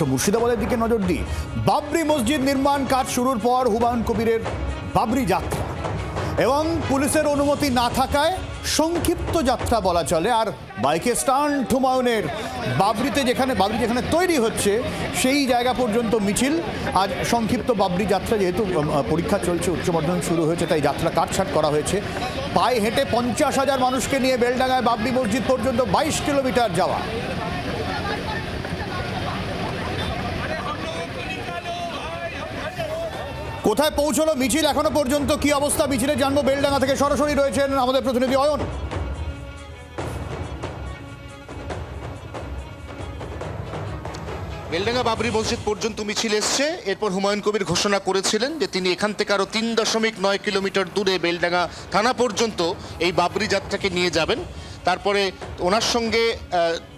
একটু মুর্শিদাবাদের দিকে নজর দিই। বাবরি মসজিদ নির্মাণ কাজ শুরুর পর হুমায়ুন কবিরের বাবরি যাত্রা এবং পুলিশের অনুমতি না থাকায় সংক্ষিপ্ত যাত্রা বলা চলে। আর বাইকে স্টান্ট হুমায়ুনের বাবরি যেখানে তৈরি হচ্ছে সেই জায়গা পর্যন্ত মিছিল। আজ সংক্ষিপ্ত বাবরি যাত্রা, যেহেতু পরীক্ষা চলছে, উচ্চ মাধ্যমিক শুরু হয়েছে, তাই যাত্রা কাটছাট করা হয়েছে। পায়ে হেঁটে 50,000 মানুষকে নিয়ে বেলডাঙ্গায় বাবরি মসজিদ পর্যন্ত 22 কিলোমিটার যাওয়া। কোথায় পৌঁছলো মিছিল এখনো পর্যন্ত, কি অবস্থা মিছিলে জানবো। বেলডাঙ্গা থেকে সরাসরি রয়েছেন আমাদের প্রতিনিধি অয়ন। বেলডাঙ্গা বাবরি মসজিদ পর্যন্ত মিছিল এসছে। এরপর হুমায়ুন কবির ঘোষণা করেছিলেন যে তিনি এখান থেকে আরো 3.9 কিলোমিটার দূরে বেলডাঙ্গা থানা পর্যন্ত এই বাবরি যাত্রাকে নিয়ে যাবেন। তারপরে ওনার সঙ্গে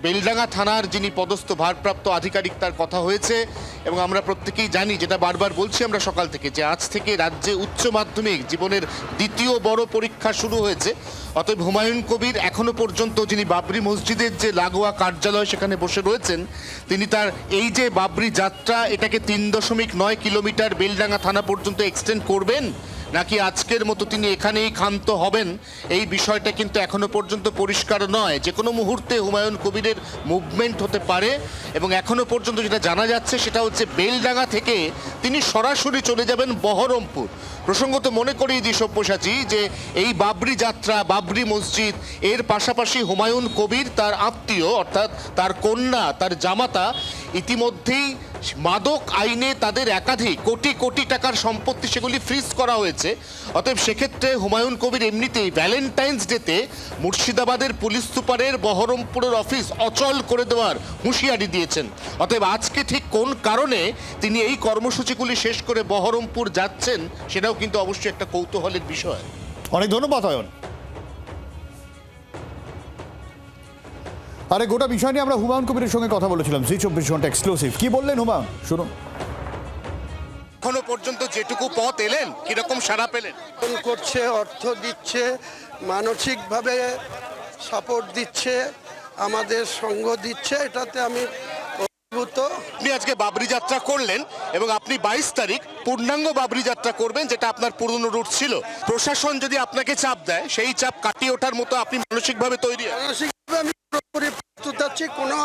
বেলডাঙ্গা থানার যিনি পদস্থ ভারপ্রাপ্ত আধিকারিক তার কথা হয়েছে। এবং আমরা প্রত্যেকেই জানি, যেটা বারবার বলছি আমরা সকাল থেকে, যে আজ থেকে রাজ্যে উচ্চ মাধ্যমিক জীবনের দ্বিতীয় বড় পরীক্ষা শুরু হয়েছে। অতএব হুমায়ুন কবির এখনো পর্যন্ত, যিনি বাবরি মসজিদের যে লাগোয়া কার্যালয় সেখানে বসে রয়েছেন, তিনি তার এই যে বাবরি যাত্রা এটাকে 3.9 কিলোমিটার বেলডাঙ্গা থানা পর্যন্ত এক্সটেন্ড করবেন, নাকি আজকের মতো তিনি এখানেই ক্ষান্ত হবেন, এই বিষয়টা কিন্তু এখনো পর্যন্ত পরিষ্কার নয়। যে কোনো মুহূর্তে হুমায়ুন কবিরের মুভমেন্ট হতে পারে। এবং এখনো পর্যন্ত যেটা জানা যাচ্ছে সেটা হচ্ছে বেলডাঙ্গা থেকে তিনি সরাসরি চলে যাবেন বহরমপুর। প্রসঙ্গত মনে করিয়ে দিই সব্যসাচী, যে এই বাবরি যাত্রা, বাবরি মসজিদ, এর পাশাপাশি হুমায়ুন কবির তার আত্মীয়, অর্থাৎ তার কন্যা, তার জামাতা ইতিমধ্যেই মাদক আইনে তাদের একাধিক কোটি কোটি টাকার সম্পত্তি সেগুলি ফ্রিজ করা হয়েছে। অতএব সেক্ষেত্রে হুমায়ুন কবির এমনিতেই ভ্যালেন্টাইন্স ডেতে মুর্শিদাবাদের পুলিশ সুপারের বহরমপুরের অফিস অচল করে দেওয়ার হুঁশিয়ারি দিয়েছেন। অতএব আজকে ঠিক কোন কারণে তিনি এই কর্মসূচিগুলি শেষ করে বহরমপুর যাচ্ছেন, সেটাও কিন্তু অবশ্যই একটা কৌতূহলের বিষয়। অনেক ধন্যবাদ অয়ন। আরে গোটা বিষয় নিয়ে আমরা হুমায়ুন কবিরের সঙ্গে কথা বলেছিলাম, জি 24 ঘন্টা এক্সক্লুসিভ। কি বললেন হুমায়ুন, শুনুন। এখনো পর্যন্ত যেটুকু পথ এলেন, কিরকম সাড়া পেলেন? করছে, অর্থ দিচ্ছে, মানসিকভাবে সাপোর্ট দিচ্ছে, আমাদের সঙ্গ দিচ্ছে, এটাতে আমি অভিভূত। আপনি আজকে বাবরি যাত্রা করলেন এবং আপনি 22 তারিখ পূর্ণাঙ্গ বাবরি যাত্রা করবেন, যেটা আপনার পুরনো রুট ছিল। প্রশাসন যদি আপনাকে চাপ দেয়, সেই চাপ কাটিয়ে ওঠার মতো আপনি মানসিকভাবে তৈরি? মানসিকভাবে আমি পুরোপুরি প্রস্তুত আছি। কোনো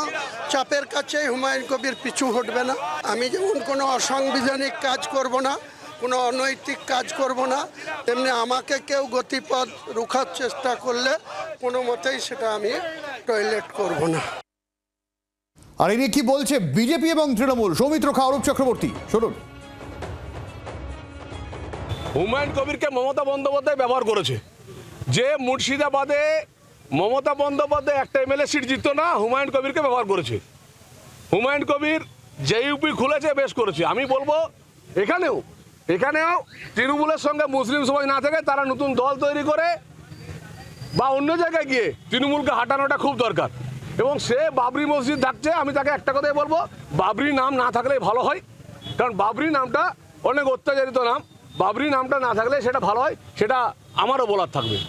চাপের কাছে হুমায়ুন কবির পিছু হটবে না। আমি যেমন কোনো অসাংবিধানিক কাজ করব না, কোনো অনৈতিক কাজ করব না, তেমনি আমাকে কেউ গতিপথ রুখার চেষ্টা করলে কোনো মতেই সেটা আমি টয়লেট করব না। আর ইনি কি বলছে বিজেপি এবং তৃণমূল, সৌমিত্র খা, অরূপ চক্রবর্তী, শুনুন। হুমায়ুন কবিরকে মমতা বন্দ্যোপাধ্যায় ব্যবহার করেছে। যে মুর্শিদাবাদে মমতা বন্দ্যোপাধ্যায় একটা এমএলএ সিট জিততো না, হুমায়ুন কবিরকে ব্যবহার করেছে। হুমায়ুন কবির যে ইউপি খুলেছে, বেশ করেছে। আমি বলবো এখানেও তৃণমূলের সঙ্গে মুসলিম সমাজ না থেকে তারা নতুন দল তৈরি করে বা অন্য জায়গায় গিয়ে তৃণমূলকে হাঁটানোটা খুব দরকার। এবং সে বাবরি মসজিদ থাকছে, আমি তাকে একটা কথাই বলবো, বাবরি নাম না থাকলেই ভালো হয়। কারণ বাবরি নামটা অনেক অত্যাচারিত নাম, বাবরি নামটা না থাকলে সেটা ভালো হয়, সেটা আমারও বলার থাকবে।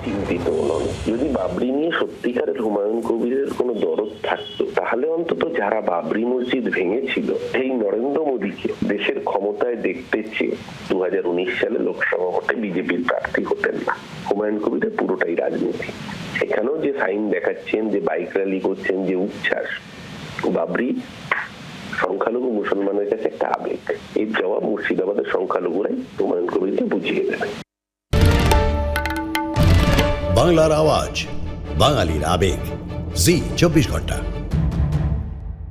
চিন্তিত নন। যদি বাবরি নিয়ে সত্যিকারের হুমায়ুন কবিরের কোনো দরদ থাকতো, তাহলে অন্তত যারা বাবরি মসজিদ ভেঙেছিল, এই নরেন্দ্র মোদীকে দেশের ক্ষমতায় দেখতে চেয়ে 2019 সালে লোকসভা ভোটে বিজেপির প্রার্থী হতেন না। হুমায়ুন কবিরের পুরোটাই রাজনীতি। সেখানেও যে সাইন দেখাচ্ছেন, যে বাইক র্যালি করছেন, যে উচ্ছ্বাস, বাবরি সংখ্যালঘু মুসলমানের কাছে একটা আবেগ। এই জবাব মুর্শিদাবাদের সংখ্যালঘুরাই হুমায়ুন কবিরকে বুঝিয়ে দেবে। বাংলার আওয়াজ, বাঙালির আবেগ, জি 24 ঘন্টা।